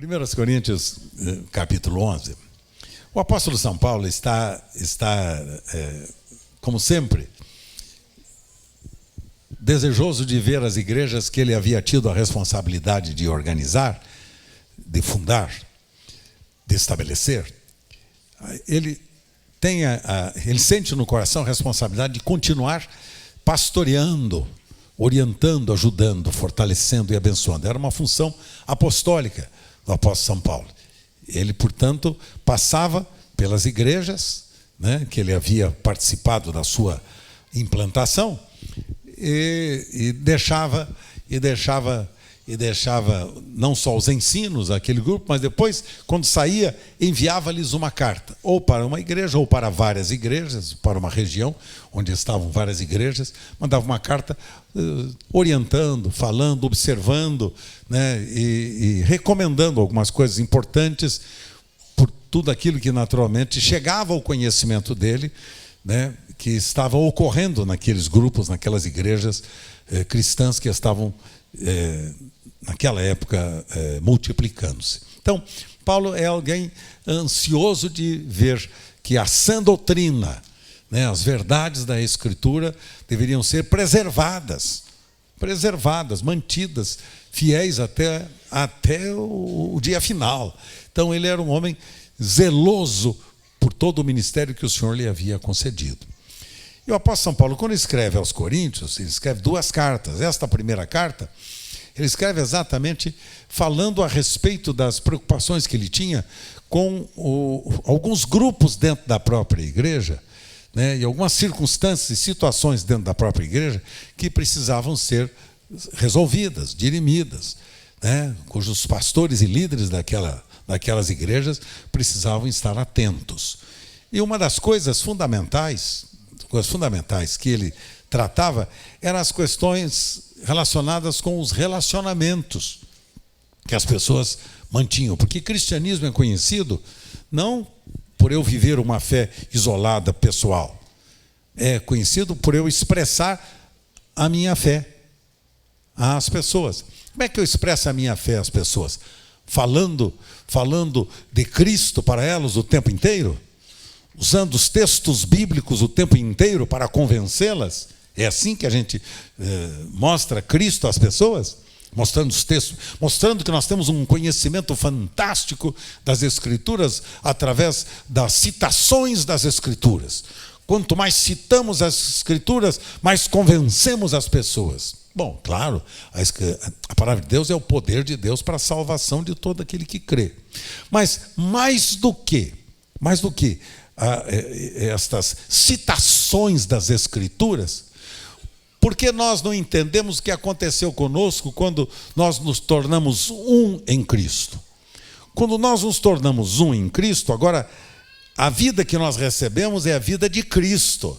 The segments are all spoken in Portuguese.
1 Coríntios, capítulo 11, o apóstolo São Paulo está como sempre, desejoso de ver as igrejas que ele havia tido a responsabilidade de organizar, de fundar, de estabelecer. Ele sente no coração a responsabilidade de continuar pastoreando, orientando, ajudando, fortalecendo e abençoando. Era uma função apostólica do apóstolo São Paulo. Ele, portanto, passava pelas igrejas, né, que ele havia participado da sua implantação e deixava não só os ensinos àquele grupo, mas depois, quando saía, enviava-lhes uma carta, ou para uma igreja, ou para várias igrejas, para uma região onde estavam várias igrejas, mandava uma carta orientando, falando, observando, né, e recomendando algumas coisas importantes por tudo aquilo que naturalmente chegava ao conhecimento dele, né, que estava ocorrendo naqueles grupos, naquelas igrejas cristãs que estavam naquela época multiplicando-se. Então, Paulo é alguém ansioso de ver que a sã doutrina, né, as verdades da Escritura deveriam ser preservadas, mantidas, fiéis até o dia final. Então, ele era um homem zeloso por todo o ministério que o Senhor lhe havia concedido. E o apóstolo São Paulo, quando escreve aos Coríntios, ele escreve 2 cartas. Esta primeira carta, ele escreve exatamente falando a respeito das preocupações que ele tinha com alguns grupos dentro da própria igreja, né, e algumas circunstâncias e situações dentro da própria igreja que precisavam ser resolvidas, dirimidas, né, cujos pastores e líderes daquelas igrejas precisavam estar atentos. E uma das coisas fundamentais que ele tratava eram as questões relacionadas com os relacionamentos que as pessoas mantinham. Porque cristianismo é conhecido não por eu viver uma fé isolada, pessoal. É conhecido por eu expressar a minha fé às pessoas. Como é que eu expresso a minha fé às pessoas? Falando de Cristo para elas o tempo inteiro? Usando os textos bíblicos o tempo inteiro para convencê-las? É assim que a gente mostra Cristo às pessoas? Mostrando os textos, mostrando que nós temos um conhecimento fantástico das Escrituras através das citações das Escrituras. Quanto mais citamos as Escrituras, mais convencemos as pessoas. Bom, claro, a palavra de Deus é o poder de Deus para a salvação de todo aquele que crê. Mas mais do que estas citações das Escrituras, porque nós não entendemos o que aconteceu conosco quando nós nos tornamos um em Cristo. Quando nós nos tornamos um em Cristo, agora, a vida que nós recebemos é a vida de Cristo.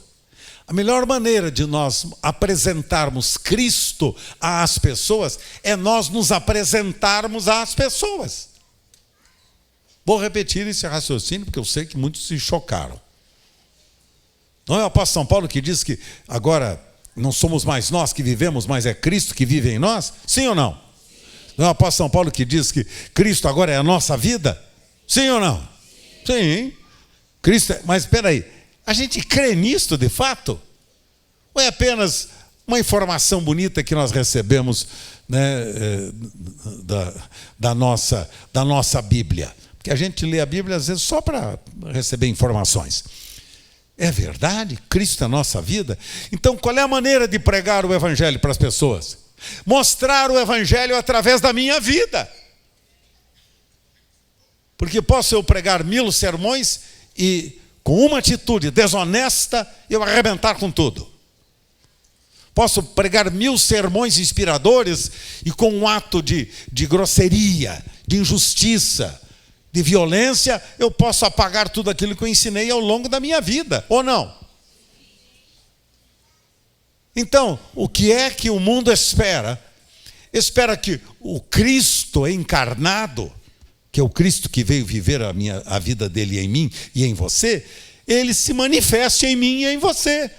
A melhor maneira de nós apresentarmos Cristo às pessoas é nós nos apresentarmos às pessoas. Vou repetir esse raciocínio, porque eu sei que muitos se chocaram. Não é o apóstolo São Paulo que diz que agora não somos mais nós que vivemos, mas é Cristo que vive em nós? Sim ou não? Não é o apóstolo São Paulo que diz que Cristo agora é a nossa vida? Sim ou não? Sim. Cristo mas espera aí, a gente crê nisto de fato? Ou é apenas uma informação bonita que nós recebemos, né, da nossa Bíblia? Porque a gente lê a Bíblia às vezes só para receber informações. É verdade? Cristo é a nossa vida? Então, qual é a maneira de pregar o Evangelho para as pessoas? Mostrar o Evangelho através da minha vida. Porque posso eu pregar 1000 sermões e, com uma atitude desonesta, eu arrebentar com tudo. Posso pregar 1000 sermões inspiradores e, com um ato de grosseria, de injustiça, de violência, eu posso apagar tudo aquilo que eu ensinei ao longo da minha vida, ou não? Então, o que é que o mundo espera? Espera que o Cristo encarnado, que é o Cristo que veio viver a vida dele em mim e em você, ele se manifeste em mim e em você.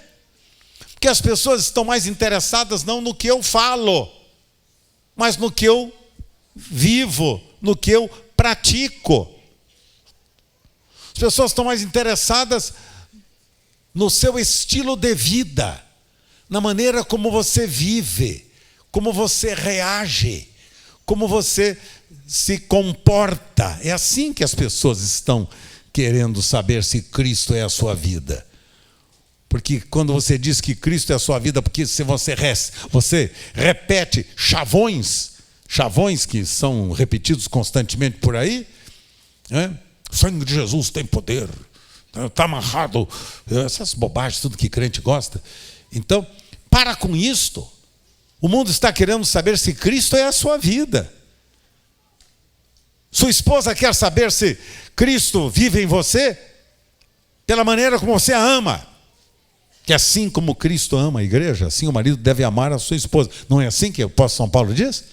Porque as pessoas estão mais interessadas não no que eu falo, mas no que eu vivo, no que eu pratico. As pessoas estão mais interessadas no seu estilo de vida, na maneira como você vive, como você reage, como você se comporta. É assim que as pessoas estão querendo saber se Cristo é a sua vida. Porque quando você diz que Cristo é a sua vida, porque se você repete chavões que são repetidos constantemente por aí, né? O sangue de Jesus tem poder, está amarrado, essas bobagens, tudo que crente gosta. Então, para com isto. O mundo está querendo saber se Cristo é a sua vida. Sua esposa quer saber se Cristo vive em você pela maneira como você a ama. Que assim como Cristo ama a igreja, assim o marido deve amar a sua esposa. Não é assim que o apóstolo São Paulo diz?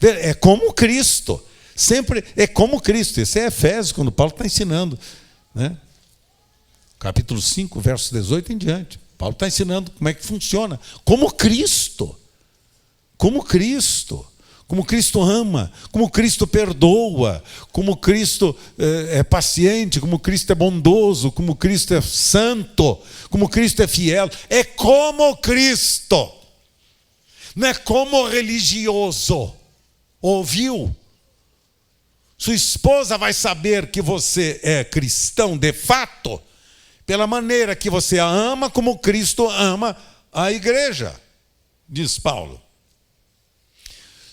É como Cristo. Sempre é como Cristo. Isso é Efésios, quando Paulo está ensinando, né? Capítulo 5, verso 18 em diante. Paulo está ensinando como é que funciona. Como Cristo. Como Cristo. Como Cristo ama, como Cristo perdoa, como Cristo é paciente, como Cristo é bondoso, como Cristo é santo, como Cristo é fiel. É como Cristo, não é como religioso. Ouviu? Sua esposa vai saber que você é cristão de fato pela maneira que você a ama, como Cristo ama a igreja, diz Paulo.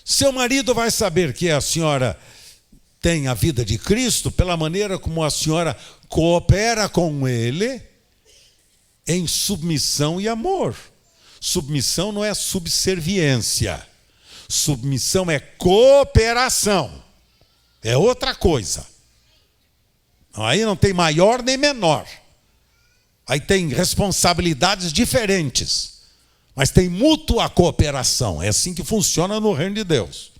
Seu marido vai saber que a senhora tem a vida de Cristo pela maneira como a senhora coopera com ele em submissão e amor. Submissão não é subserviência. Submissão é cooperação. É outra coisa. Aí não tem maior nem menor. Aí tem responsabilidades diferentes. Mas tem mútua cooperação. É assim que funciona no reino de Deus.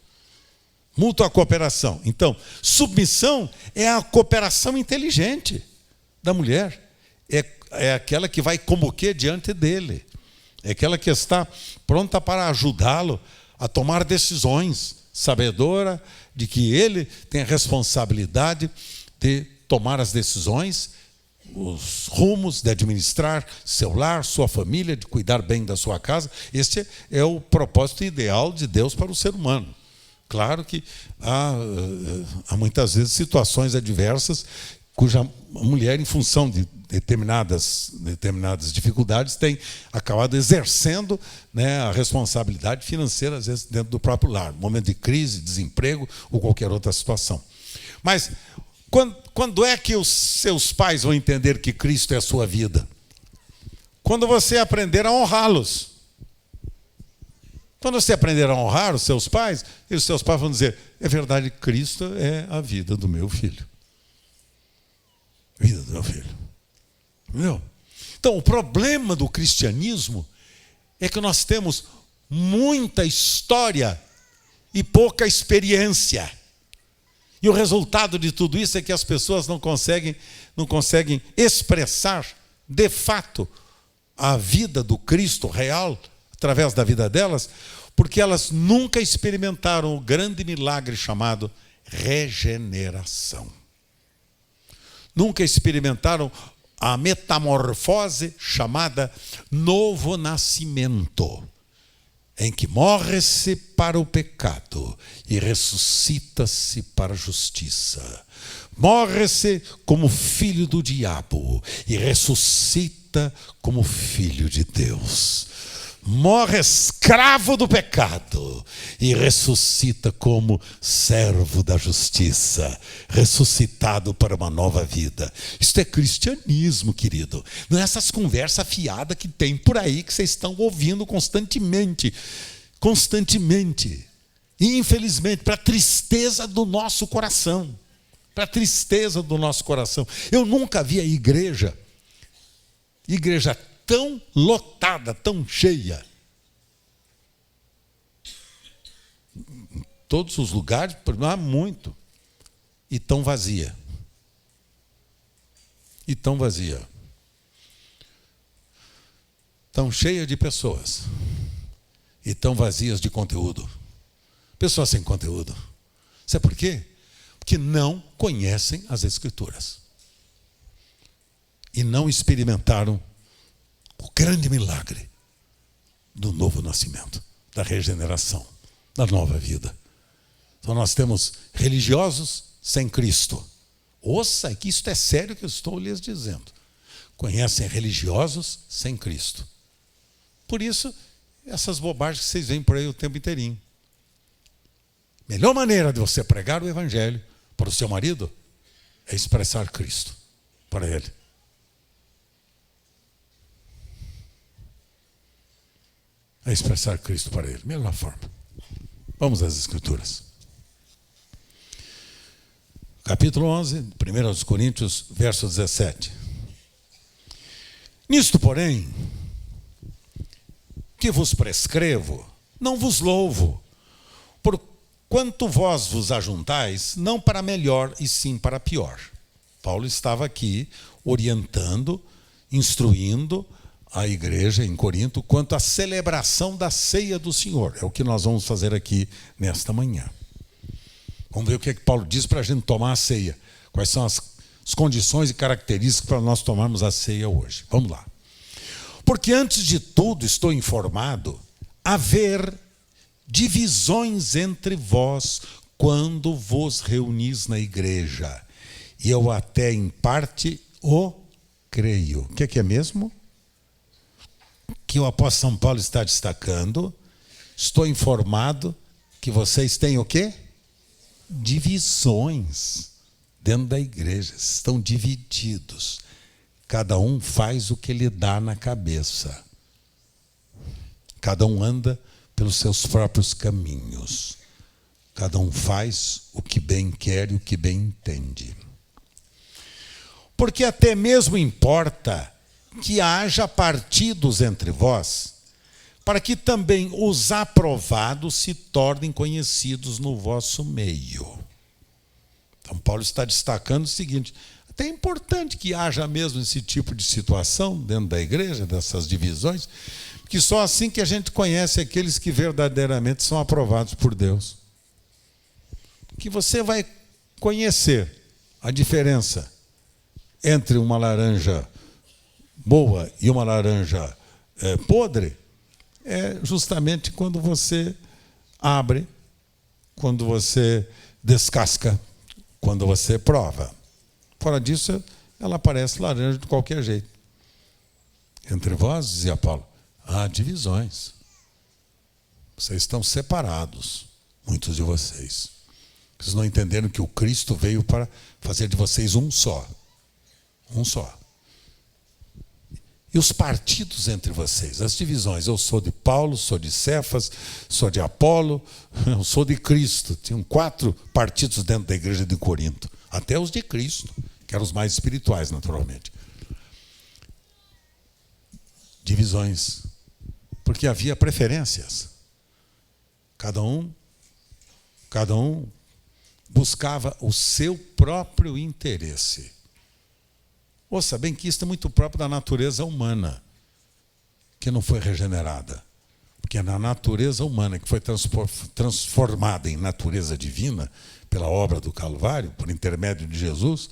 Mútua cooperação. Então, submissão é a cooperação inteligente da mulher. É aquela que vai como que diante dele. É aquela que está pronta para ajudá-lo a tomar decisões, sabedora de que ele tem a responsabilidade de tomar as decisões, os rumos, de administrar seu lar, sua família, de cuidar bem da sua casa. Este é o propósito ideal de Deus para o ser humano. Claro que há muitas vezes situações adversas cuja mulher, em função de determinadas dificuldades, tem acabado exercendo, né, a responsabilidade financeira, às vezes dentro do próprio lar, momento de crise, desemprego ou qualquer outra situação. Mas quando é que os seus pais vão entender que Cristo é a sua vida? Quando você aprender a honrá-los. Quando você aprender a honrar os seus pais, e os seus pais vão dizer: é verdade, Cristo é a vida do meu filho. Vida do meu filho. Entendeu? Então, o problema do cristianismo é que nós temos muita história e pouca experiência. E o resultado de tudo isso é que as pessoas não conseguem expressar, de fato, a vida do Cristo real, através da vida delas, porque elas nunca experimentaram o grande milagre chamado regeneração. Nunca experimentaram a metamorfose chamada novo nascimento, em que morre-se para o pecado e ressuscita-se para a justiça. Morre-se como filho do diabo e ressuscita como filho de Deus. Morre escravo do pecado e ressuscita como servo da justiça, ressuscitado para uma nova vida. Isto é cristianismo, querido. Não é essas conversas fiadas que tem por aí, que vocês estão ouvindo constantemente. E infelizmente, para a tristeza do nosso coração. Para a tristeza do nosso coração. Eu nunca vi a igreja tão lotada, tão cheia. Em todos os lugares, não há muito. E tão vazia. Tão cheia de pessoas. E tão vazias de conteúdo. Pessoas sem conteúdo. Sabe por quê? que não conhecem as Escrituras e não experimentaram o grande milagre do novo nascimento, da regeneração, da nova vida. Então nós temos religiosos sem Cristo. Ouça que isto é sério que eu estou lhes dizendo. Conhecem religiosos sem Cristo. Por isso, essas bobagens que vocês veem por aí o tempo inteirinho. Melhor maneira de você pregar o Evangelho para o seu marido é expressar Cristo para ele. É expressar Cristo para ele. Melhor forma. Vamos às Escrituras. Capítulo 11, 1 Coríntios, verso 17. Nisto, porém, que vos prescrevo, não vos louvo, porquanto vós vos ajuntais, não para melhor, e sim para pior. Paulo estava aqui orientando, instruindo a igreja em Corinto quanto à celebração da ceia do Senhor. É o que nós vamos fazer aqui nesta manhã. Vamos ver o que é que Paulo diz para a gente tomar a ceia. Quais são as condições e características para nós tomarmos a ceia hoje. Vamos lá. Porque antes de tudo estou informado haver divisões entre vós quando vos reunis na igreja. E eu até em parte o creio. O que é mesmo? Que o apóstolo São Paulo está destacando. Estou informado que vocês têm o quê? Divisões dentro da igreja. Estão divididos. Cada um faz o que lhe dá na cabeça. Cada um anda pelos seus próprios caminhos. Cada um faz o que bem quer e o que bem entende. Porque até mesmo importa que haja partidos entre vós, para que também os aprovados se tornem conhecidos no vosso meio. Então Paulo está destacando o seguinte: até é importante que haja mesmo esse tipo de situação dentro da igreja, dessas divisões, porque só assim que a gente conhece aqueles que verdadeiramente são aprovados por Deus. Que você vai conhecer a diferença entre uma laranja boa e uma laranja podre, é justamente quando você abre, quando você descasca, quando você prova. Fora disso, ela parece laranja de qualquer jeito. Entre vós, dizia Paulo, há divisões. Vocês estão separados, muitos de vocês. Vocês não entenderam que o Cristo veio para fazer de vocês um só. Um só. E os partidos entre vocês, as divisões. Eu sou de Paulo, sou de Cefas, sou de Apolo, eu sou de Cristo. Tinham 4 partidos dentro da igreja de Corinto. Até os de Cristo, que eram os mais espirituais, naturalmente. Divisões. Porque havia preferências. Cada um buscava o seu próprio interesse. Ouça bem que isso é muito próprio da natureza humana, que não foi regenerada. Porque na natureza humana, que foi transformada em natureza divina, pela obra do Calvário, por intermédio de Jesus,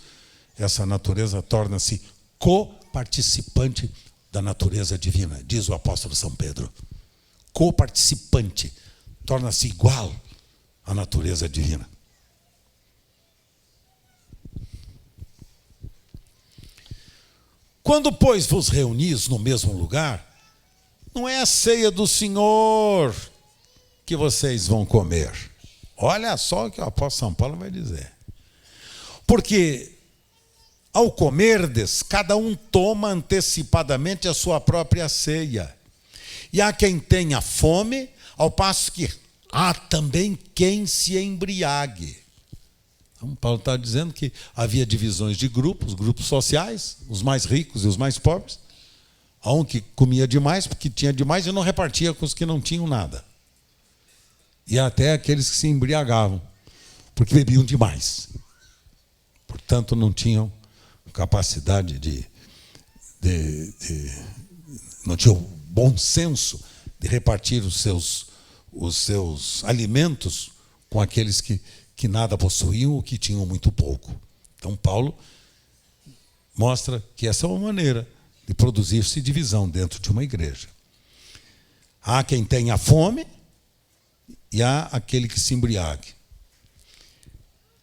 essa natureza torna-se coparticipante da natureza divina, diz o apóstolo São Pedro. Coparticipante, torna-se igual à natureza divina. Quando, pois, vos reunis no mesmo lugar, não é a ceia do Senhor que vocês vão comer. Olha só o que o apóstolo São Paulo vai dizer. Porque, ao comerdes, cada um toma antecipadamente a sua própria ceia. E há quem tenha fome, ao passo que há também quem se embriague. Então, Paulo está dizendo que havia divisões de grupos sociais, os mais ricos e os mais pobres. Há um que comia demais, porque tinha demais, e não repartia com os que não tinham nada. E até aqueles que se embriagavam, porque bebiam demais. Portanto, não tinham capacidade não tinham bom senso de repartir os seus alimentos com aqueles que que nada possuíam ou que tinham muito pouco. Então Paulo mostra que essa é uma maneira de produzir-se divisão dentro de uma igreja. Há quem tenha fome e há aquele que se embriague.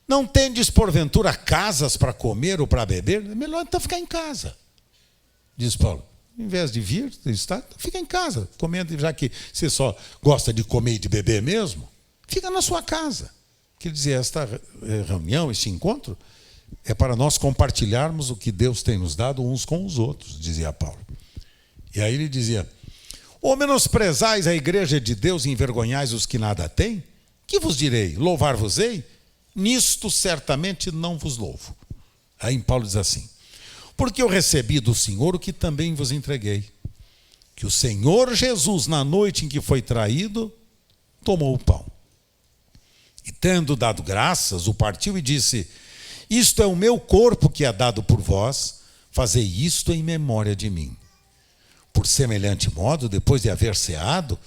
Não tendes, porventura, casas para comer ou para beber? É melhor então ficar em casa, diz Paulo. Em vez de vir, então fica em casa, comendo, já que você só gosta de comer e de beber mesmo, fica na sua casa. Quer dizer, esta reunião, este encontro, é para nós compartilharmos o que Deus tem nos dado uns com os outros, dizia Paulo. E aí ele dizia: ou menosprezais a igreja de Deus e envergonhais os que nada têm? Que vos direi? Louvar-vos-ei? Nisto certamente não vos louvo. Aí Paulo diz assim: porque eu recebi do Senhor o que também vos entreguei, que o Senhor Jesus, na noite em que foi traído, tomou o pão. E tendo dado graças, o partiu e disse: isto é o meu corpo que é dado por vós, fazei isto em memória de mim. Por semelhante modo, depois de haver ceado,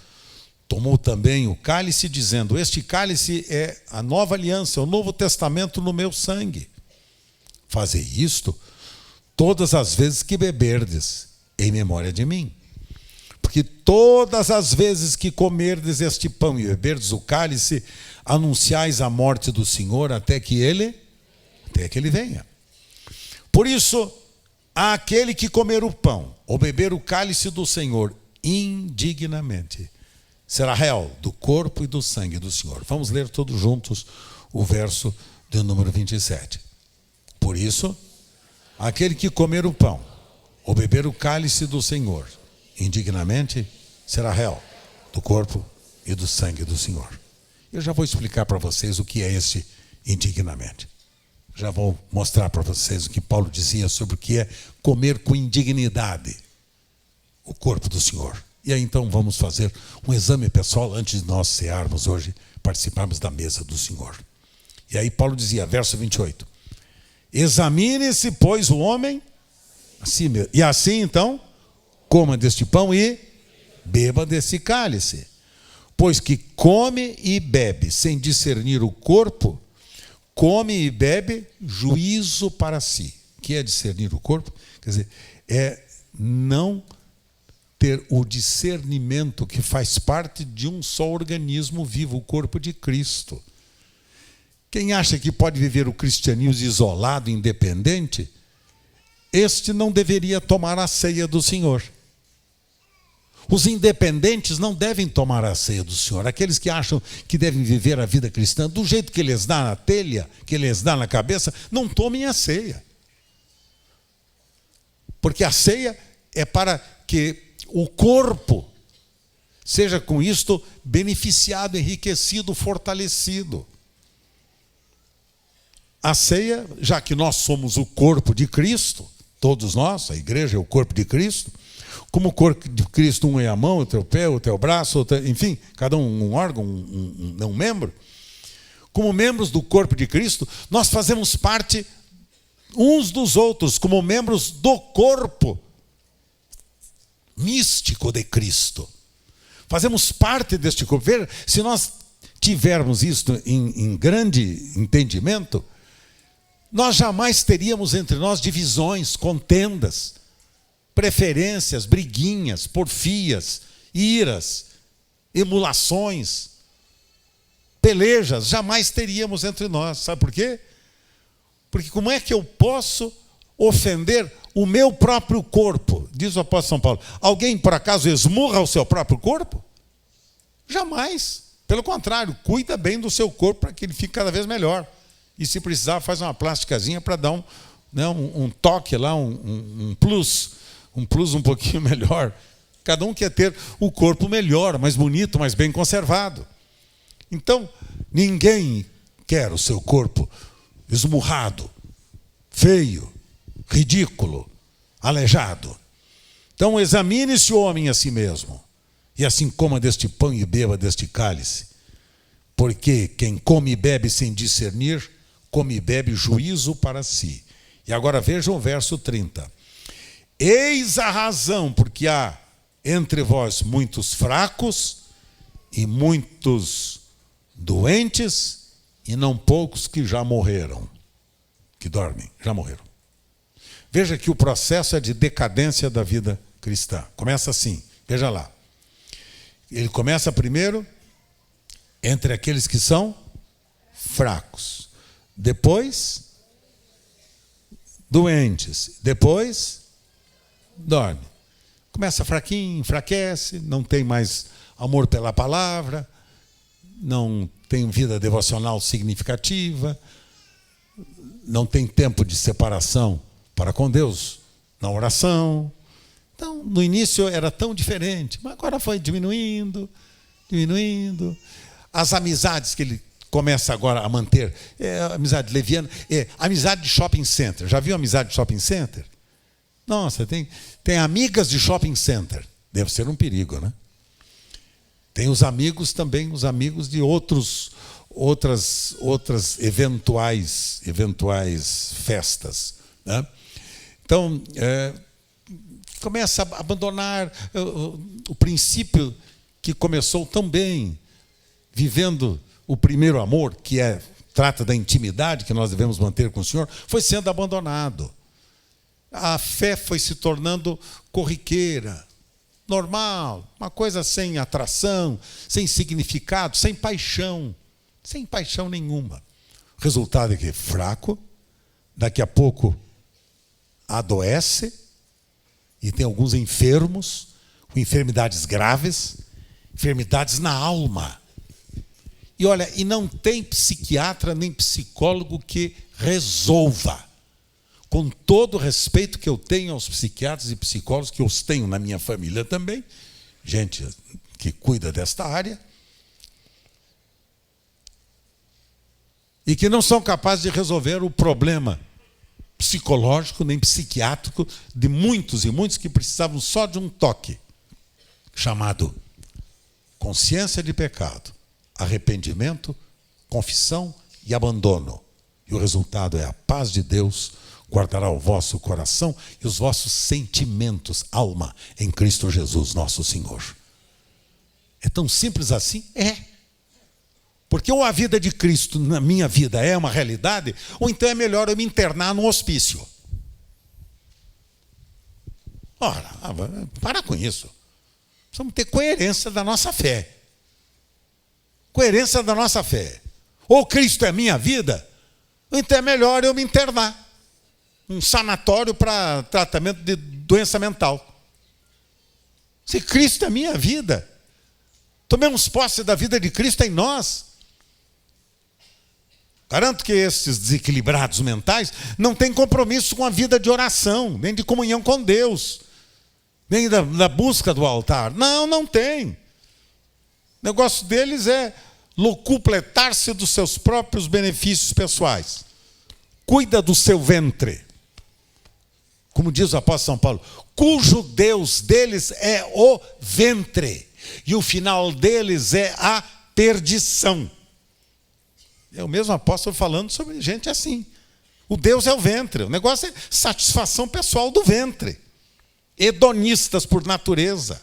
tomou também o cálice, dizendo: este cálice é a nova aliança, o novo testamento no meu sangue. Fazei isto todas as vezes que beberdes, em memória de mim. Porque todas as vezes que comerdes este pão e beberdes o cálice, anunciais a morte do Senhor até que ele venha. Por isso, aquele que comer o pão ou beber o cálice do Senhor indignamente será réu do corpo e do sangue do Senhor. Vamos ler todos juntos o verso de número 27. Por isso, aquele que comer o pão ou beber o cálice do Senhor indignamente será réu do corpo e do sangue do Senhor. Eu já vou explicar para vocês o que é esse indignamente. Já vou mostrar para vocês o que Paulo dizia sobre o que é comer com indignidade o corpo do Senhor. E aí então vamos fazer um exame pessoal antes de nós cearmos hoje, participarmos da mesa do Senhor. E aí Paulo dizia, verso 28, examine-se, pois, o homem a si mesmo, e assim então coma deste pão e beba desse cálice. Pois que come e bebe sem discernir o corpo, come e bebe juízo para si. O que é discernir o corpo? Quer dizer, é não ter o discernimento que faz parte de um só organismo vivo, o corpo de Cristo. Quem acha que pode viver o cristianismo isolado, independente, este não deveria tomar a ceia do Senhor. Os independentes não devem tomar a ceia do Senhor. Aqueles que acham que devem viver a vida cristã do jeito que lhes dá na telha, que lhes dá na cabeça, não tomem a ceia. Porque a ceia é para que o corpo seja com isto beneficiado, enriquecido, fortalecido. A ceia, já que nós somos o corpo de Cristo, todos nós, a igreja é o corpo de Cristo, como o corpo de Cristo, um é a mão, outro é o pé, outro é o braço, outro é, enfim, cada um órgão, um membro. Como membros do corpo de Cristo, nós fazemos parte uns dos outros, como membros do corpo místico de Cristo. Fazemos parte deste corpo. Veja, se nós tivermos isto em grande entendimento, nós jamais teríamos entre nós divisões, contendas, preferências, briguinhas, porfias, iras, emulações, pelejas, jamais teríamos entre nós. Sabe por quê? Porque como é que eu posso ofender o meu próprio corpo? Diz o apóstolo São Paulo. Alguém, por acaso, esmurra o seu próprio corpo? Jamais. Pelo contrário, cuida bem do seu corpo para que ele fique cada vez melhor. E se precisar, faz uma plasticazinha para dar um toque lá, um plus um pouquinho melhor. Cada um quer ter o corpo melhor, mais bonito, mais bem conservado. Então, ninguém quer o seu corpo esmurrado, feio, ridículo, aleijado. Então, examine-se o homem a si mesmo, e assim coma deste pão e beba deste cálice. Porque quem come e bebe sem discernir, come e bebe juízo para si. E agora vejam o verso 30. Eis a razão, porque há entre vós muitos fracos e muitos doentes e não poucos que já morreram, que dormem, já morreram. Veja que o processo é de decadência da vida cristã. Começa assim, veja lá. Ele começa primeiro entre aqueles que são fracos, depois doentes, depois dorme. Começa fraquinho, enfraquece, não tem mais amor pela palavra, não tem vida devocional significativa, não tem tempo de separação para com Deus na oração. Então, no início era tão diferente, mas agora foi diminuindo. As amizades que ele começa agora a manter, amizade leviana, amizade de shopping center. Já viu amizade de shopping center? Nossa, tem amigas de shopping center. Deve ser um perigo, né? Tem os amigos também, os amigos de outras eventuais festas, né? Então, começa a abandonar o princípio que começou tão bem, vivendo o primeiro amor, que trata da intimidade que nós devemos manter com o Senhor, foi sendo abandonado. A fé foi se tornando corriqueira, normal, uma coisa sem atração, sem significado, sem paixão nenhuma. O resultado é que é fraco, daqui a pouco adoece, e tem alguns enfermos, com enfermidades graves, enfermidades na alma. E olha, e não tem psiquiatra nem psicólogo que resolva. Com todo o respeito que eu tenho aos psiquiatras e psicólogos, que eu os tenho na minha família também, gente que cuida desta área, e que não são capazes de resolver o problema psicológico nem psiquiátrico de muitos e muitos que precisavam só de um toque, chamado consciência de pecado, arrependimento, confissão e abandono. E o resultado é a paz de Deus guardará o vosso coração e os vossos sentimentos, alma, em Cristo Jesus, nosso Senhor. É tão simples assim? É. Porque ou a vida de Cristo na minha vida é uma realidade, ou então é melhor eu me internar num hospício. Ora, para com isso. Precisamos ter coerência da nossa fé. Coerência da nossa fé. Ou Cristo é a minha vida, ou então é melhor eu me internar. Um sanatório para tratamento de doença mental. Se Cristo é a minha vida, tomemos posse da vida de Cristo em nós. Garanto que esses desequilibrados mentais não têm compromisso com a vida de oração, nem de comunhão com Deus, nem da busca do altar. Não tem. O negócio deles é locupletar-se dos seus próprios benefícios pessoais. Cuida do seu ventre. Como diz o apóstolo São Paulo, cujo Deus deles é o ventre, e o final deles é a perdição. É o mesmo apóstolo falando sobre gente assim. O Deus é o ventre, o negócio é satisfação pessoal do ventre. Hedonistas por natureza.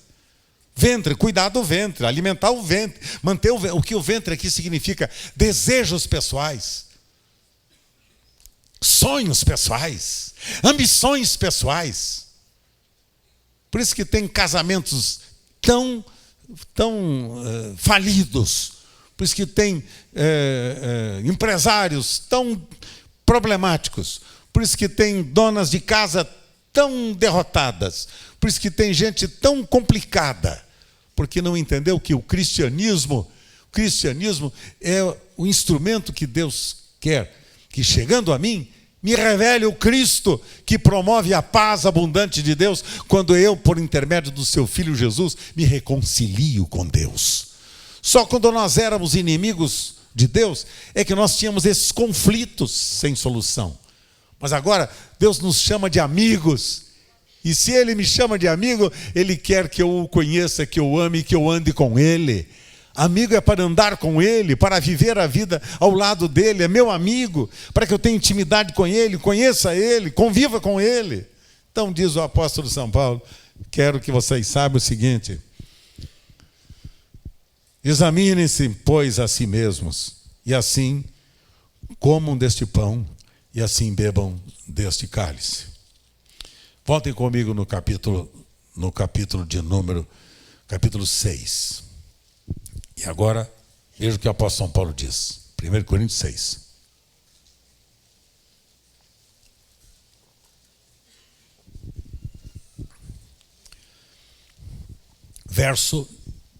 Ventre, cuidar do ventre, alimentar o ventre, manter o que o ventre aqui significa, desejos pessoais, sonhos pessoais, ambições pessoais. Por isso que tem casamentos tão falidos. Por isso que tem empresários tão problemáticos. Por isso que tem donas de casa tão derrotadas. Por isso que tem gente tão complicada. Porque não entendeu que o cristianismo é o instrumento que Deus quer que, chegando a mim, me revele o Cristo que promove a paz abundante de Deus, quando eu, por intermédio do seu Filho Jesus, me reconcilio com Deus. Só quando nós éramos inimigos de Deus é que nós tínhamos esses conflitos sem solução. Mas agora Deus nos chama de amigos. E se Ele me chama de amigo, Ele quer que eu o conheça, que eu ame, que eu ande com Ele. Amigo é para andar com Ele, para viver a vida ao lado dEle. É meu amigo, para que eu tenha intimidade com Ele, conheça Ele, conviva com Ele. Então diz o apóstolo São Paulo, quero que vocês saibam o seguinte: examinem-se, pois, a si mesmos, e assim comam deste pão e assim bebam deste cálice. Voltem comigo no capítulo de número, capítulo 6. E agora, veja o que o apóstolo São Paulo diz. 1 Coríntios 6. Verso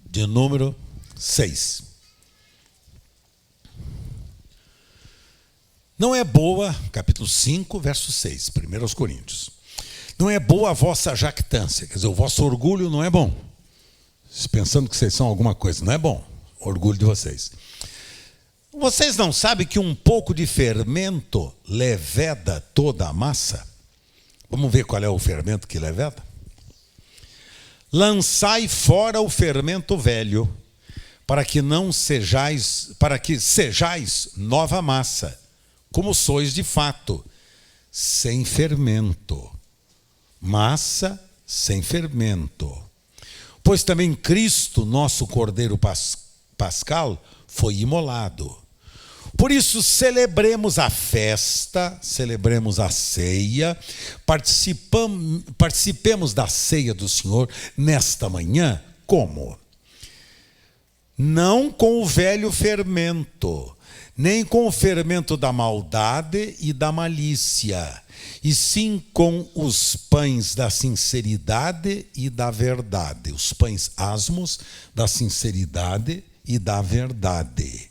de número 6. Não é boa, capítulo 5, verso 6, 1 Coríntios. Não é boa a vossa jactância, quer dizer, o vosso orgulho não é bom. Pensando que vocês são alguma coisa, não é bom o orgulho de vocês. Vocês não sabem que um pouco de fermento leveda toda a massa? Vamos ver qual é o fermento que leveda? Lançai fora o fermento velho, para que sejais nova massa, como sois de fato, sem fermento. Massa sem fermento. Pois também Cristo, nosso Cordeiro Pascal, foi imolado. Por isso, celebremos a festa, celebremos a ceia, participemos da ceia do Senhor nesta manhã, como? Não com o velho fermento, nem com o fermento da maldade e da malícia, e sim com os pães da sinceridade e da verdade, os pães asmos da sinceridade e da verdade.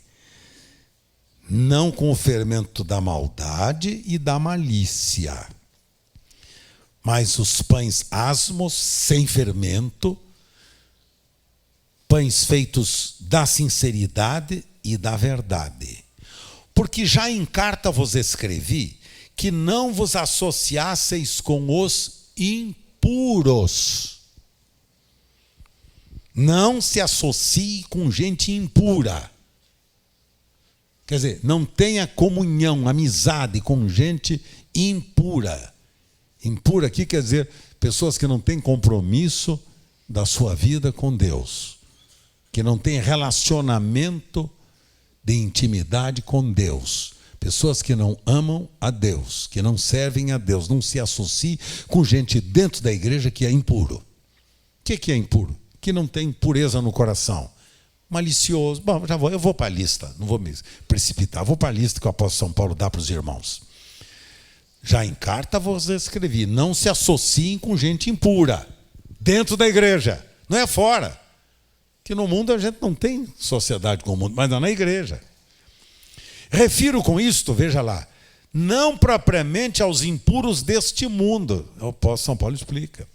Não com o fermento da maldade e da malícia, mas os pães asmos sem fermento, pães feitos da sinceridade e da verdade. Porque já em carta vos escrevi que não vos associasseis com os impuros. Não se associe com gente impura. Quer dizer, não tenha comunhão, amizade com gente impura. Impura aqui quer dizer pessoas que não têm compromisso da sua vida com Deus, que não têm relacionamento de intimidade com Deus. Pessoas que não amam a Deus, que não servem a Deus, não se associem com gente dentro da igreja que é impuro. O que é impuro? Que não tem pureza no coração. Malicioso. Bom, eu vou para a lista, não vou me precipitar, vou para a lista que o apóstolo São Paulo dá para os irmãos. Já em carta vos escrevi, não se associem com gente impura, dentro da igreja, não é fora. Que no mundo a gente não tem sociedade com o mundo, mas não na igreja. Refiro com isto, veja lá, não propriamente aos impuros deste mundo, o apóstolo São Paulo explica,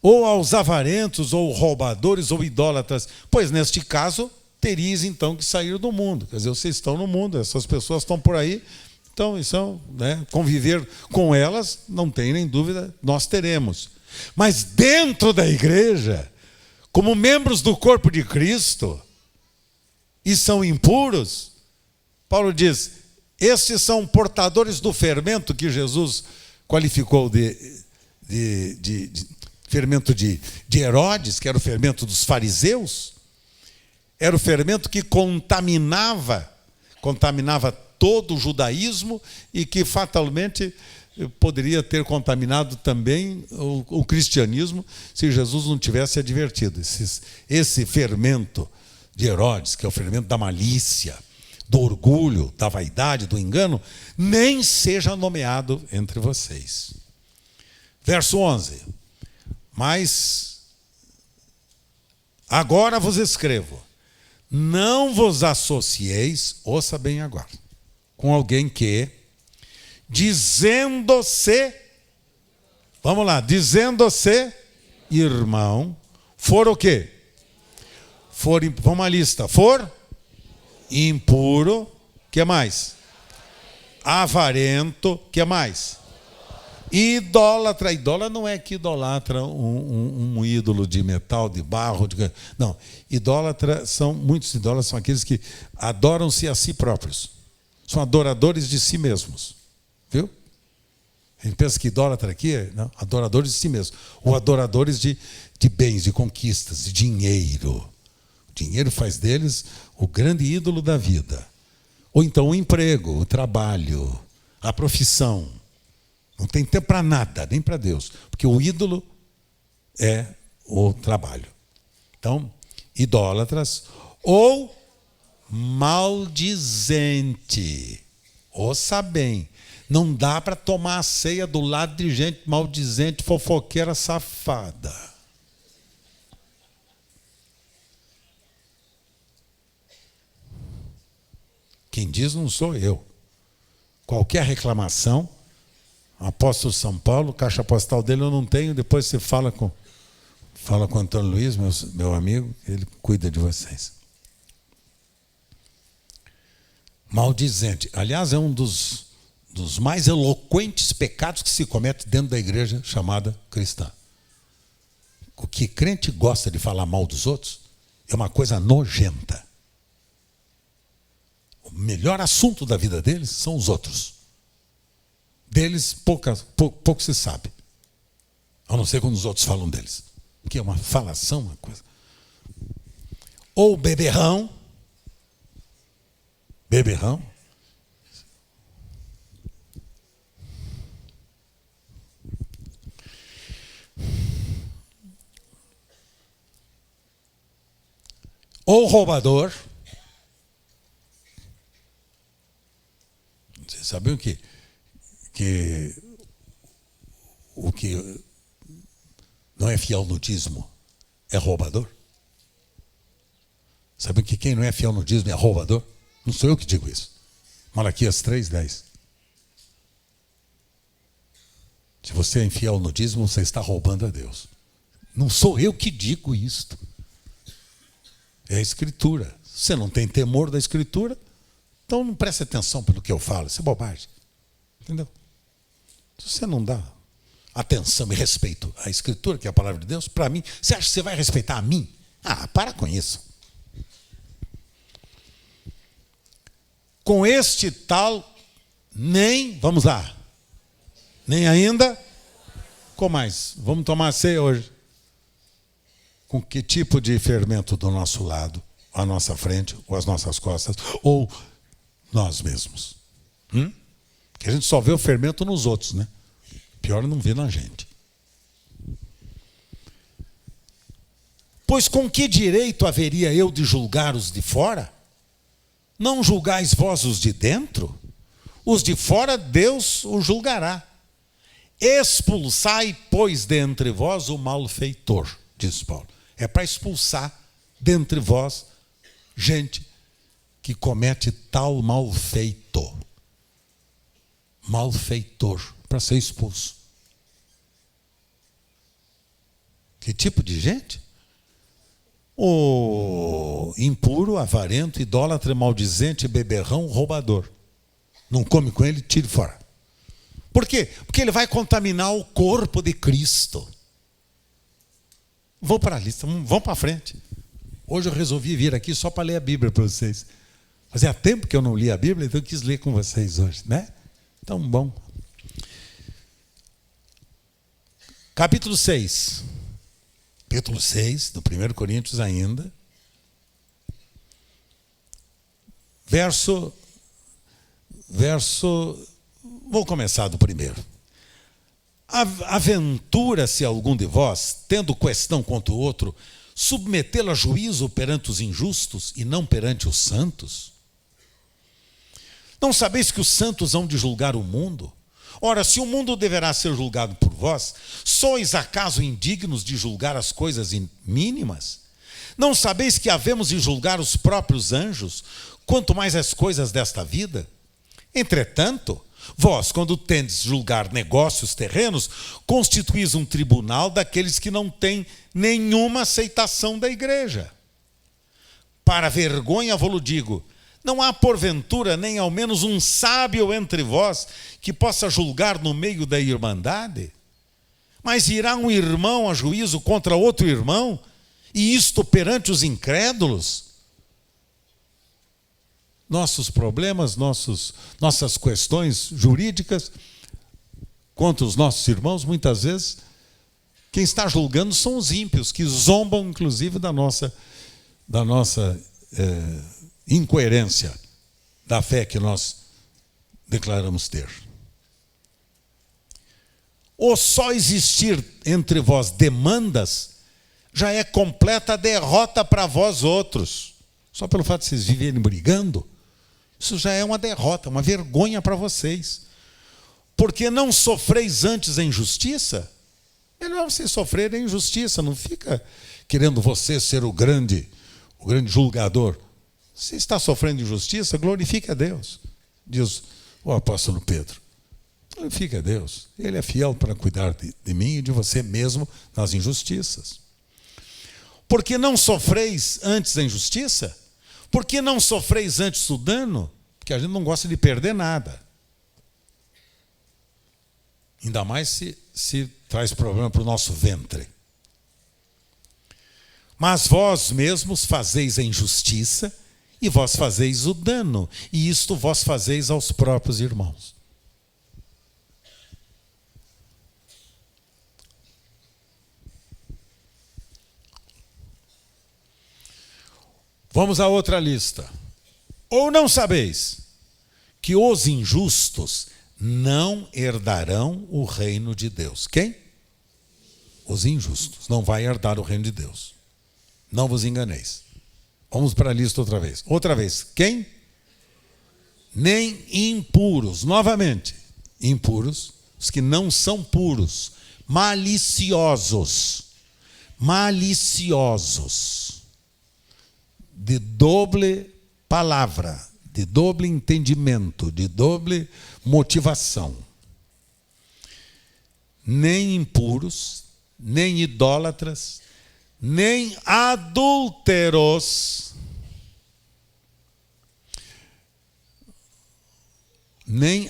ou aos avarentos, ou roubadores, ou idólatras, pois neste caso teríeis então que sair do mundo. Quer dizer, vocês estão no mundo, essas pessoas estão por aí, então conviver com elas, não tem nem dúvida, nós teremos. Mas dentro da igreja, como membros do corpo de Cristo, e são impuros, Paulo diz, estes são portadores do fermento que Jesus qualificou de fermento de Herodes, que era o fermento dos fariseus, era o fermento que contaminava todo o judaísmo e que fatalmente poderia ter contaminado também o cristianismo se Jesus não tivesse advertido. Esse fermento de Herodes, que é o fermento da malícia, do orgulho, da vaidade, do engano, nem seja nomeado entre vocês. Verso 11. Mas agora vos escrevo, não vos associeis, ouça bem agora, com alguém que, dizendo-se irmão, for o quê? Vamos à lista, for impuro, que mais? Avarento, que mais? Idólatra. Idólatra não é que idolatra um ídolo de metal, de barro, não. Muitos idólatras são aqueles que adoram-se a si próprios. São adoradores de si mesmos. Viu? A gente pensa que idólatra aqui é adoradores de si mesmos. Ou adoradores de bens, de conquistas, de dinheiro. O dinheiro faz deles o grande ídolo da vida. Ou então o emprego, o trabalho, a profissão. Não tem tempo para nada, nem para Deus. Porque o ídolo é o trabalho. Então, idólatras ou maldizente. Ouça bem, não dá para tomar a ceia do lado de gente maldizente, fofoqueira, safada. Quem diz não sou eu. Qualquer reclamação, apóstolo São Paulo, caixa postal dele eu não tenho, depois você fala com o Antônio Luiz, meu amigo, ele cuida de vocês. Maldizente. Aliás, é um dos mais eloquentes pecados que se comete dentro da igreja chamada cristã. O que crente gosta de falar mal dos outros é uma coisa nojenta. O melhor assunto da vida deles são os outros. Deles pouco se sabe. A não ser quando os outros falam deles. Que é uma falação, uma coisa. Ou beberrão. Beberrão. Ou roubador. Vocês sabiam que o que não é fiel no dízimo é roubador? Sabiam que quem não é fiel no dízimo é roubador? Não sou eu que digo isso. Malaquias 3:10. Se você é infiel no dízimo, você está roubando a Deus. Não sou eu que digo isto. É a Escritura. Se você não tem temor da Escritura, então não preste atenção pelo que eu falo. Isso é bobagem. Entendeu? Se você não dá atenção e respeito à Escritura, que é a palavra de Deus, para mim, você acha que você vai respeitar a mim? Ah, para com isso. Com este tal, vamos lá, nem ainda, com mais. Vamos tomar ceia hoje. Com que tipo de fermento do nosso lado, à nossa frente, ou às nossas costas, ou nós mesmos? Porque a gente só vê o fermento nos outros, né? Pior é não ver na gente. Pois com que direito haveria eu de julgar os de fora? Não julgais vós os de dentro? Os de fora Deus os julgará. Expulsai, pois, dentre vós o malfeitor, diz Paulo. É para expulsar dentre vós gente que comete tal malfeito. Malfeitor, para ser expulso. Que tipo de gente? O impuro, avarento, idólatra, maldizente, beberrão, roubador. Não come com ele, tire fora. Por quê? Porque ele vai contaminar o corpo de Cristo. Vou para a lista, vamos para frente. Hoje eu resolvi vir aqui só para ler a Bíblia para vocês. Fazia tempo que eu não li a Bíblia, então eu quis ler com vocês hoje, né? Então, bom. Capítulo 6. Capítulo 6, do 1 Coríntios ainda. Verso. Vou começar do primeiro. Aventura-se algum de vós, tendo questão contra o outro, submetê-lo a juízo perante os injustos e não perante os santos? Não sabeis que os santos hão de julgar o mundo? Ora, se o mundo deverá ser julgado por vós, sois acaso indignos de julgar as coisas mínimas? Não sabeis que havemos de julgar os próprios anjos, quanto mais as coisas desta vida? Entretanto, vós, quando tendes julgar negócios terrenos, constituís um tribunal daqueles que não têm nenhuma aceitação da igreja. Para vergonha vou-lo digo, não há porventura nem ao menos um sábio entre vós que possa julgar no meio da irmandade? Mas irá um irmão a juízo contra outro irmão, e isto perante os incrédulos? Nossos problemas, nossas questões jurídicas contra os nossos irmãos, muitas vezes, quem está julgando são os ímpios, que zombam, inclusive, da nossa incoerência, da fé que nós declaramos ter. O só existir entre vós demandas já é completa derrota para vós outros. Só pelo fato de vocês viverem brigando, isso já é uma derrota, uma vergonha para vocês. Porque não sofreis antes a injustiça? Melhor vocês sofrerem a injustiça, não fica querendo você ser o grande julgador. Se está sofrendo injustiça, glorifique a Deus, diz o apóstolo Pedro. Glorifique a Deus. Ele é fiel para cuidar de mim e de você mesmo nas injustiças. Porque não sofreis antes a injustiça? Porque não sofreis antes o dano? Porque a gente não gosta de perder nada. Ainda mais se traz problema para o nosso ventre. Mas vós mesmos fazeis a injustiça e vós fazeis o dano, e isto vós fazeis aos próprios irmãos. Vamos a outra lista. Ou não sabeis que os injustos não herdarão o reino de Deus? Quem? Os injustos. Não vai herdar o reino de Deus. Não vos enganeis. Vamos para a lista outra vez. Outra vez. Quem? Nem impuros. Novamente. Impuros. Os que não são puros. Maliciosos. Maliciosos. De doble palavra. De doble entendimento. De doble motivação. Nem impuros. Nem idólatras. Nem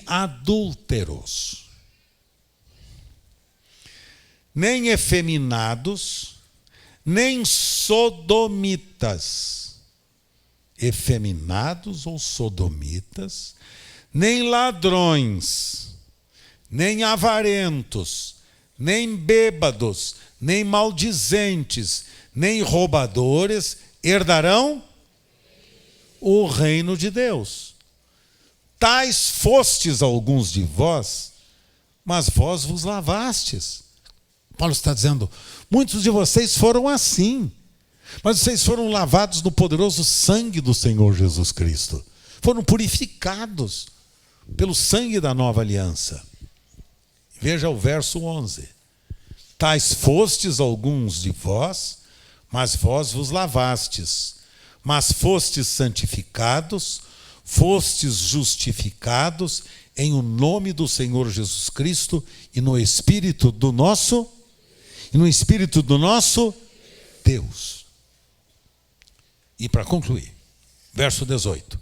adúlteros, nem efeminados, nem sodomitas, efeminados ou sodomitas, nem ladrões, nem avarentos, nem bêbados, nem maldizentes, nem roubadores herdarão o reino de Deus. Tais fostes alguns de vós, mas vós vos lavastes. Paulo está dizendo, muitos de vocês foram assim, mas vocês foram lavados no poderoso sangue do Senhor Jesus Cristo. Foram purificados pelo sangue da nova aliança. Veja o verso 11. Tais fostes alguns de vós, mas vós vos lavastes, mas fostes santificados, fostes justificados em o nome do Senhor Jesus Cristo e no Espírito do nosso Deus. E para concluir, verso 18.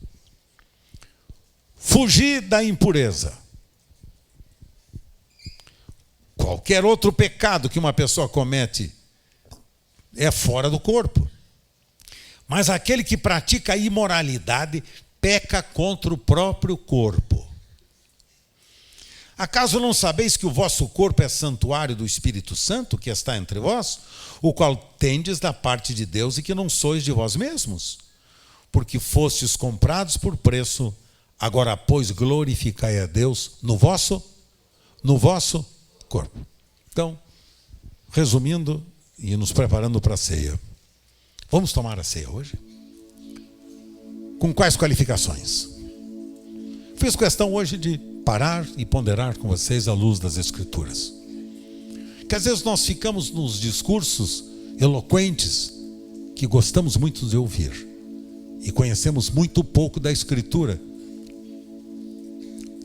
Fugi da impureza. Qualquer outro pecado que uma pessoa comete é fora do corpo. Mas aquele que pratica a imoralidade peca contra o próprio corpo. Acaso não sabeis que o vosso corpo é santuário do Espírito Santo que está entre vós, o qual tendes da parte de Deus e que não sois de vós mesmos? Porque fostes comprados por preço, agora, pois, glorificai a Deus no vosso corpo. Então, resumindo e nos preparando para a ceia. Vamos tomar a ceia hoje? Com quais qualificações? Fiz questão hoje de parar e ponderar com vocês à luz das Escrituras. Que às vezes nós ficamos nos discursos eloquentes que gostamos muito de ouvir e conhecemos muito pouco da Escritura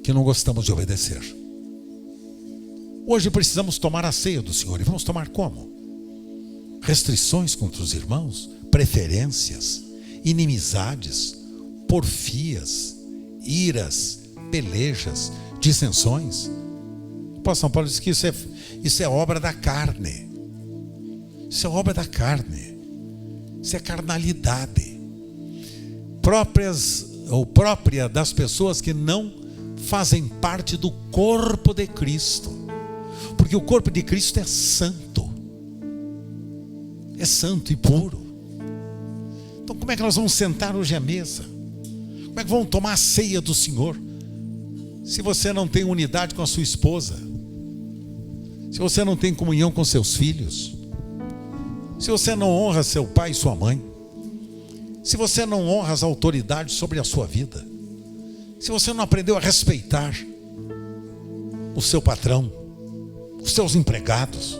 que não gostamos de obedecer. Hoje precisamos tomar a ceia do Senhor. E vamos tomar como? Restrições contra os irmãos, preferências, inimizades, porfias, iras, pelejas, dissensões. O apóstolo São Paulo diz que isso é obra da carne. Isso é obra da carne. Isso é carnalidade. Própria das pessoas que não fazem parte do corpo de Cristo. Porque o corpo de Cristo é santo. É santo e puro. Então como é que nós vamos sentar hoje à mesa? Como é que vão tomar a ceia do Senhor se você não tem unidade com a sua esposa? Se você não tem comunhão com seus filhos? Se você não honra seu pai e sua mãe? Se você não honra as autoridades sobre a sua vida? Se você não aprendeu a respeitar o seu patrão, os seus empregados?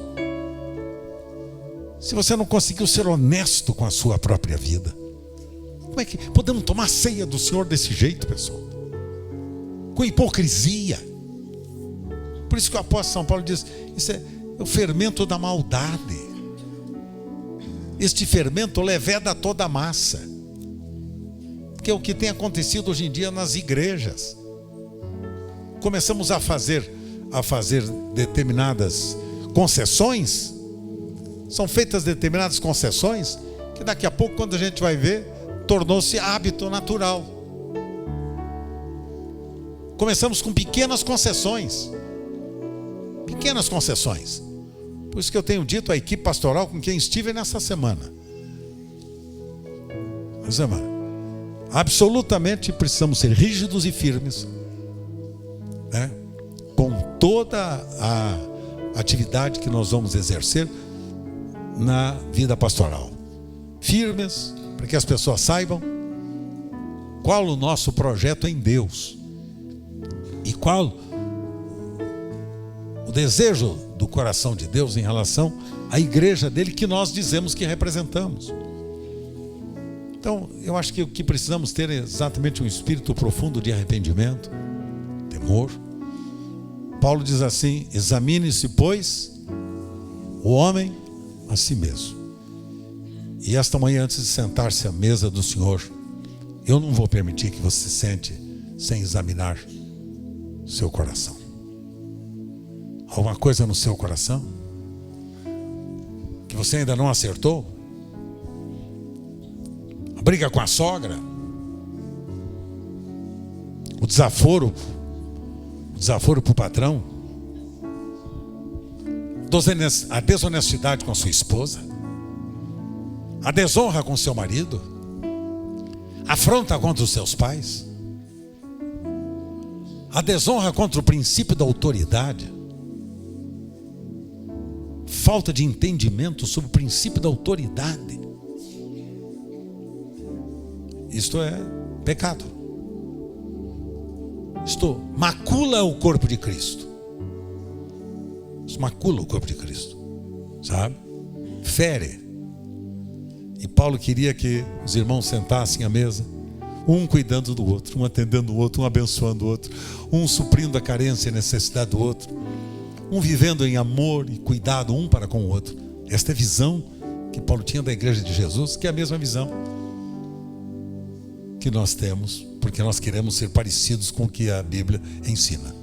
Se você não conseguiu ser honesto com a sua própria vida? Como é que podemos tomar ceia do Senhor desse jeito, pessoal? Com hipocrisia. Por isso que o apóstolo São Paulo diz: isso é o fermento da maldade. Este fermento leveda toda a massa. Que é o que tem acontecido hoje em dia nas igrejas. Começamos a fazer determinadas concessões. São feitas determinadas concessões que daqui a pouco, quando a gente vai ver, tornou-se hábito natural. Começamos com pequenas concessões. Pequenas concessões. Por isso que eu tenho dito à equipe pastoral com quem estive nessa semana: meus irmãos, absolutamente precisamos ser rígidos e firmes, né? Com toda a atividade que nós vamos exercer na vida pastoral. Firmes, para que as pessoas saibam qual o nosso projeto em Deus e qual o desejo do coração de Deus em relação à igreja dele que nós dizemos que representamos. Então, eu acho que o que precisamos ter é exatamente um espírito profundo de arrependimento, temor. Paulo diz assim: examine-se, pois, o homem a si mesmo. E esta manhã, antes de sentar-se à mesa do Senhor, eu não vou permitir que você se sente sem examinar seu coração. Alguma coisa no seu coração que você ainda não acertou? A briga com a sogra, o desaforo para o patrão, a desonestidade com a sua esposa, a desonra com seu marido, a afronta contra os seus pais, a desonra contra o princípio da autoridade, falta de entendimento sobre o princípio da autoridade. Isto é pecado. Isto macula o corpo de Cristo. Isso macula o corpo de Cristo, sabe? Fere. E Paulo queria que os irmãos sentassem à mesa, um cuidando do outro, um atendendo o outro, um abençoando o outro, um suprindo a carência e a necessidade do outro, um vivendo em amor e cuidado um para com o outro. Esta é a visão que Paulo tinha da igreja de Jesus, que é a mesma visão que nós temos, porque nós queremos ser parecidos com o que a Bíblia ensina.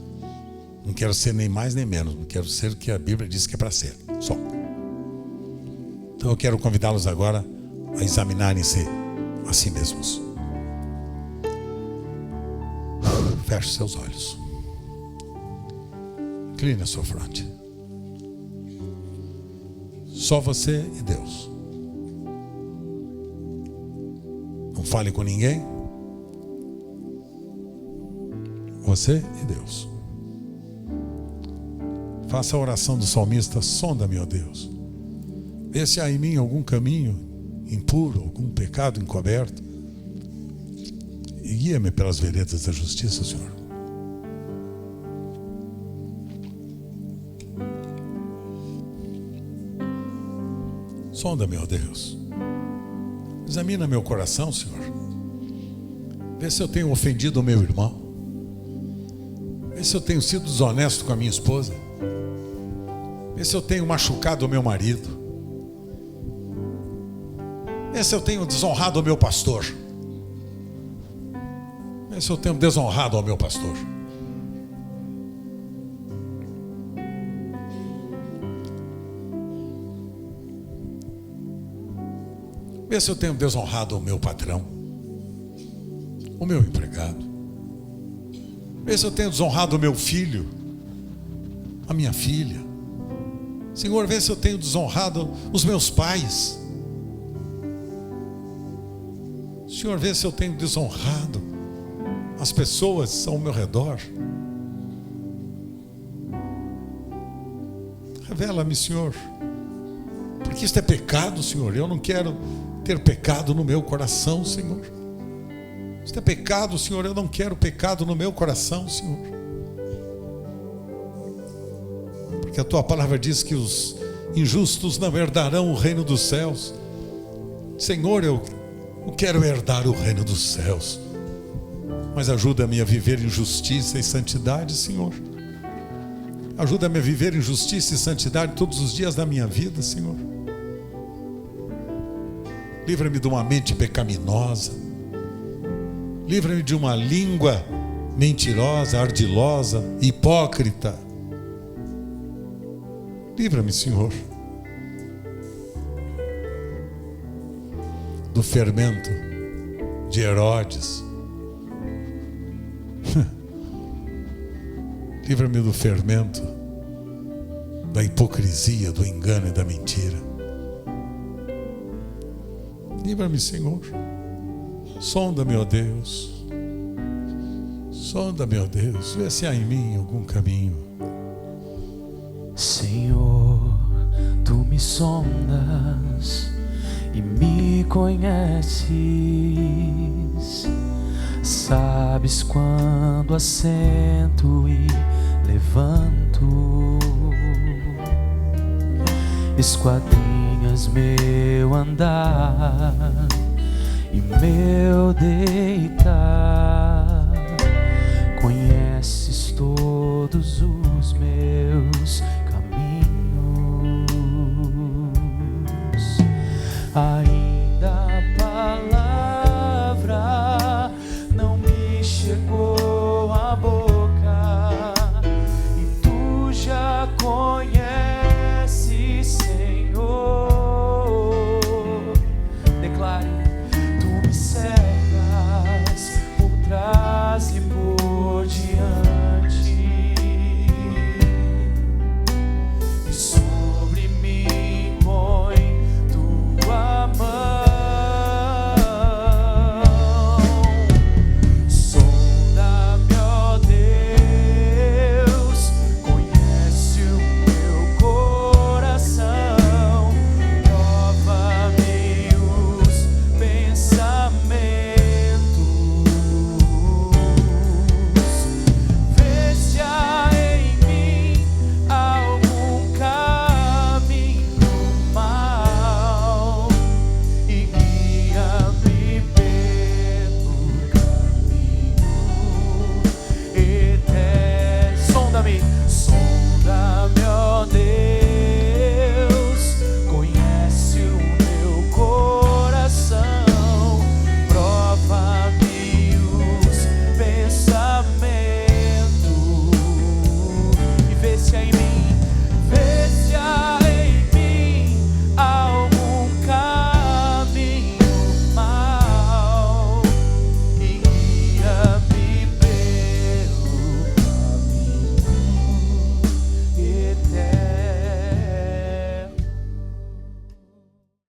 Não quero ser nem mais nem menos, não quero ser o que a Bíblia diz que é para ser, só. Então eu quero convidá-los agora a examinarem-se a si mesmos. Feche seus olhos. Incline a sua fronte. Só você e Deus. Não fale com ninguém. Você e Deus. Faça a oração do salmista: sonda-me, ó Deus. Vê se há em mim algum caminho impuro, algum pecado encoberto, e guia-me pelas veredas da justiça, Senhor. Sonda-me, ó Deus. Examina meu coração, Senhor. Vê se eu tenho ofendido o meu irmão. Vê se eu tenho sido desonesto com a minha esposa. Vê se eu tenho machucado o meu marido. Vê se eu tenho desonrado o meu pastor. Vê se eu tenho desonrado ao meu pastor. Vê se eu tenho desonrado o meu patrão, o meu empregado. Vê se eu tenho desonrado o meu filho, a minha filha. Senhor, vê se eu tenho desonrado os meus pais. Senhor, vê se eu tenho desonrado as pessoas ao meu redor. Revela-me, Senhor, porque isto é pecado, Senhor. Eu não quero ter pecado no meu coração, Senhor. Isto é pecado, Senhor. Eu não quero pecado no meu coração, Senhor. Porque a tua palavra diz que os injustos não herdarão o reino dos céus. Senhor, eu quero herdar o reino dos céus, mas ajuda-me a viver em justiça e santidade, Senhor. Ajuda-me a viver em justiça e santidade todos os dias da minha vida, Senhor. Livra-me de uma mente pecaminosa. Livra-me de uma língua mentirosa, ardilosa, hipócrita. Livra-me, Senhor, do fermento de Herodes. Livra-me do fermento da hipocrisia, do engano e da mentira. Livra-me, Senhor. Sonda-me, ó Deus. Sonda-me, ó Deus. Vê se há em mim algum caminho. Senhor, tu me sondas e me conheces. Sabes quando assento e levanto. Esquadrinhas meu andar e meu deitar. Conheces todos os meus